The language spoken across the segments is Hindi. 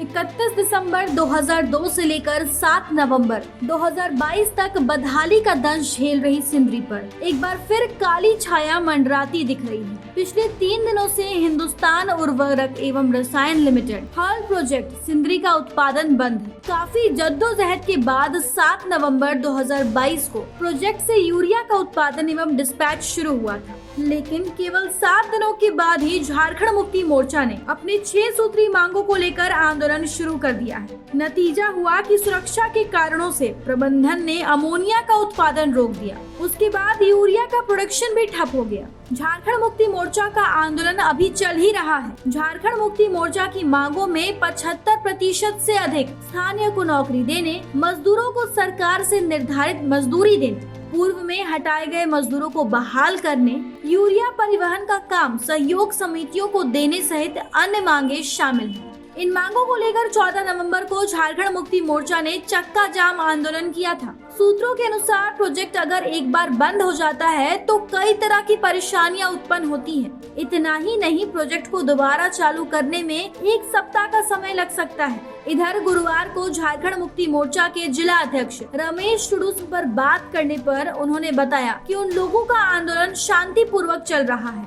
31 दिसंबर 2002 से लेकर 7 नवंबर 2022 तक बदहाली का दंश झेल रही सिंदरी पर एक बार फिर काली छाया मंडराती दिख रही है। पिछले 3 दिनों से हिंदुस्तान उर्वरक एवं रसायन लिमिटेड हॉल प्रोजेक्ट सिंदरी का उत्पादन बंद है। काफी जद्दोजहद के बाद 7 नवंबर 2022 को प्रोजेक्ट से यूरिया का उत्पादन एवं डिस्पैच शुरू हुआ था, लेकिन केवल 7 दिनों के बाद ही झारखंड मुक्ति मोर्चा ने अपनी 6 सूत्री मांगों को लेकर आंदोलन शुरू कर दिया है। नतीजा हुआ कि सुरक्षा के कारणों से प्रबंधन ने अमोनिया का उत्पादन रोक दिया। उसके बाद यूरिया का प्रोडक्शन भी ठप हो गया। झारखंड मुक्ति मोर्चा का आंदोलन अभी चल ही रहा है। झारखंड मुक्ति मोर्चा की मांगों में 75% से अधिक स्थानीय को नौकरी देने, मजदूरों को सरकार से निर्धारित मजदूरी देने, पूर्व में हटाए गए मजदूरों को बहाल करने, यूरिया परिवहन का काम सहयोग समितियों को देने सहित अन्य मांगे शामिल हैं। इन मांगों को लेकर 14 नवंबर को झारखंड मुक्ति मोर्चा ने चक्का जाम आंदोलन किया था। सूत्रों के अनुसार प्रोजेक्ट अगर एक बार बंद हो जाता है तो कई तरह की परेशानियां उत्पन्न होती हैं। इतना ही नहीं, प्रोजेक्ट को दोबारा चालू करने में 1 सप्ताह का समय लग सकता है। इधर गुरुवार को झारखंड मुक्ति मोर्चा के जिला अध्यक्ष रमेश टुडू पर बात करने पर उन्होंने बताया कि उन लोगों का आंदोलन शांतिपूर्वक चल रहा है।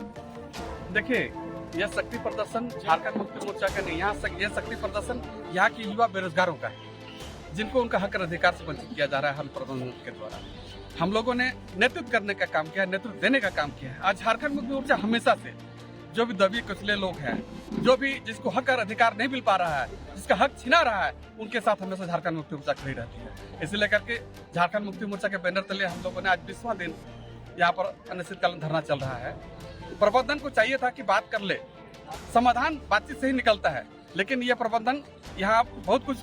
देखिए, यह शक्ति प्रदर्शन झारखंड मुक्ति मोर्चा का नहीं, यह शक्ति प्रदर्शन यहाँ के युवा बेरोजगारों का है, जिनको उनका हक और अधिकार से वंचित किया जा रहा है हम प्रबंधन के द्वारा। हम लोगों ने नेतृत्व करने का काम किया है, नेतृत्व देने का काम किया है। आज झारखंड मुक्ति मोर्चा हमेशा से जो भी दबे कुचले लोग हैं, जो भी जिसको हक और अधिकार नहीं मिल पा रहा है, जिसका हक छिना रहा है, उनके साथ हमेशा झारखंड मुक्ति मोर्चा खड़ी रहती है। इसे लेकर के झारखंड मुक्ति मोर्चा के बैनर तले हम लोगों ने आज 20वां दिन यहाँ पर अनिश्चितकालीन धरना चल रहा है। प्रबंधन को चाहिए था कि बात कर ले, समाधान बातचीत से ही निकलता है, लेकिन यह प्रबंधन यहाँ बहुत कुछ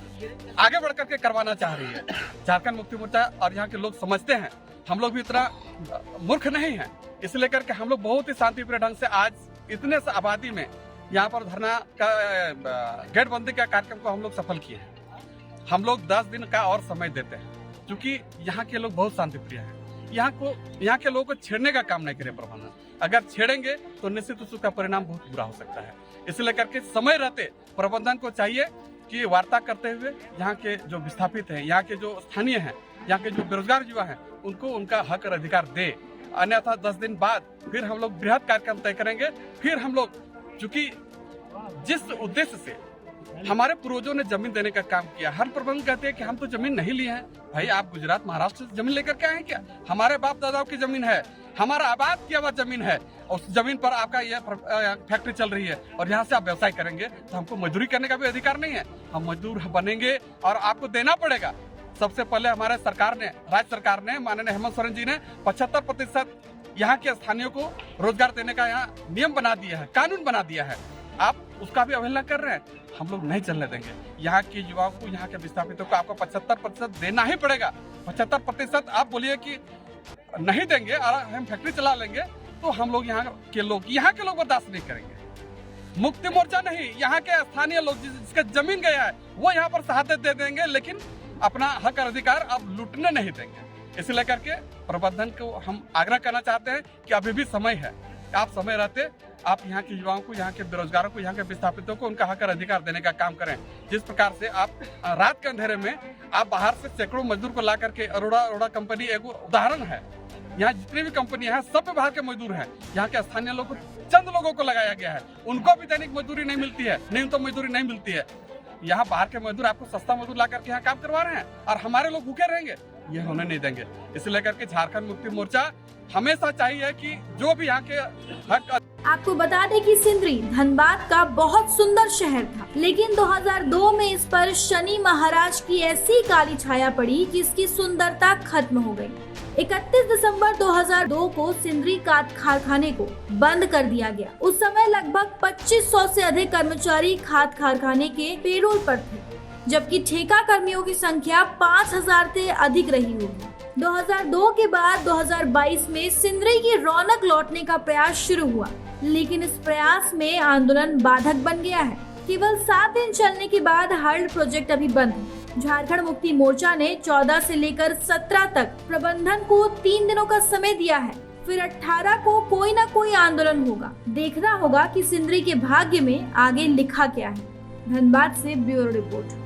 आगे बढ़ करके करवाना चाह रही है। झारखंड मुक्ति मोर्चा और यहाँ के लोग समझते हैं, हम लोग भी इतना मूर्ख नहीं है। इस लेकर के हम लोग बहुत ही शांतिपूर्ण ढंग से आज इतने से आबादी में यहाँ पर धरना का गेट बंदी का कार्यक्रम को हम लोग सफल किए हैं। हम लोग 10 दिन का और समय देते हैं, क्योंकि यहाँ के लोग बहुत शांतिप्रिय हैं। यहाँ के लोगों को छेड़ने का काम नहीं करे प्रबंधन। अगर छेड़ेंगे तो निश्चित उसका परिणाम बहुत बुरा हो सकता है। इसलिए करके समय रहते प्रबंधन को चाहिए कि वार्ता करते हुए यहाँ के जो विस्थापित हैं, यहाँ के जो स्थानीय हैं, यहाँ के जो बेरोजगार युवा हैं, उनको उनका हक और अधिकार दे। अन्यथा 10 दिन बाद फिर हम लोग बृहद कार्यक्रम तय करेंगे। फिर हम लोग, चूंकि जिस उद्देश्य से हमारे पूर्वजों ने जमीन देने का काम किया, हर प्रबंधन कहते हैं कि हम तो जमीन नहीं लिए हैं। भाई, आप गुजरात महाराष्ट्र से जमीन लेकर के आए क्या? हमारे बाप दादाओं की जमीन है, हमारा आबाद किया हुआ जमीन है, और उस जमीन पर आपका यह फैक्ट्री चल रही है और यहाँ से आप व्यवसाय करेंगे तो हमको मजदूरी करने का भी अधिकार नहीं है। हम मजदूर बनेंगे और आपको देना पड़ेगा। सबसे पहले हमारे सरकार ने, राज्य सरकार ने, माननीय हेमंत सोरेन जी ने 75% यहाँ के स्थानीय को रोजगार देने का यहाँ नियम बना दिया है, कानून बना दिया है। आप उसका भी अवहेलना कर रहे हैं। हम लोग नहीं चलने देंगे। यहाँ के युवाओं को, यहाँ के विस्थापितों को आपको 75% देना ही पड़ेगा। 75% आप बोलिए कि नहीं देंगे और हम फैक्ट्री चला लेंगे, तो हम लोग यहाँ के लोग बर्दाश्त नहीं करेंगे। मुक्ति मोर्चा नहीं, यहाँ के स्थानीय लोग जिसका जमीन गया है वो यहाँ पर शहादत दे देंगे, लेकिन अपना हक और अधिकार अब लूटने नहीं देंगे। इसलिए करके प्रबंधन को हम आग्रह करना चाहते हैं कि अभी भी समय है। आप समय रहते आप यहाँ के युवाओं को, यहाँ के बेरोजगारों को, यहाँ के विस्थापितों को उनका हक और अधिकार देने का काम करें। जिस प्रकार से आप रात के अंधेरे में आप बाहर से सैकड़ों मजदूर को ला करके, अरोड़ा कंपनी एक उदाहरण है। यहाँ जितनी भी कंपनी है सब बाहर के मजदूर हैं। यहाँ के स्थानीय लोगों को, चंद लोगों को लगाया गया है, उनको भी दैनिक मजदूरी नहीं मिलती है, न्यूनतम मजदूरी नहीं मिलती है। यहाँ बाहर के मजदूर आपको सस्ता मजदूर ला करके यहाँ काम करवा रहे हैं और हमारे लोग भूखे रहेंगे, ये होने नहीं देंगे। इसलिए करके झारखंड मुक्ति मोर्चा हमेशा चाहिए कि जो भी यहाँ के हक। आपको बता दें कि सिंदरी धनबाद का बहुत सुंदर शहर था, लेकिन 2002 में इस पर शनि महाराज की ऐसी काली छाया पड़ी कि इसकी सुंदरता खत्म हो गई। 31 दिसंबर 2002 को सिंदरी कारखाने को बंद कर दिया गया। उस समय लगभग 2500 से अधिक कर्मचारी खाद कारखाने के पेरोल पर थे, जबकि ठेका कर्मियों की संख्या 5000 से अधिक रही होगी। 2002 के बाद 2022 में सिंदरी की रौनक लौटने का प्रयास शुरू हुआ, लेकिन इस प्रयास में आंदोलन बाधक बन गया है। केवल 7 दिन चलने के बाद हल्ड प्रोजेक्ट अभी बंद है। झारखंड मुक्ति मोर्चा ने 14 से लेकर 17 तक प्रबंधन को 3 दिनों का समय दिया है। फिर 18 को कोई न कोई आंदोलन होगा। देखना होगा कि सिंदरी के भाग्य में आगे लिखा क्या है। धनबाद से ब्यूरो रिपोर्ट।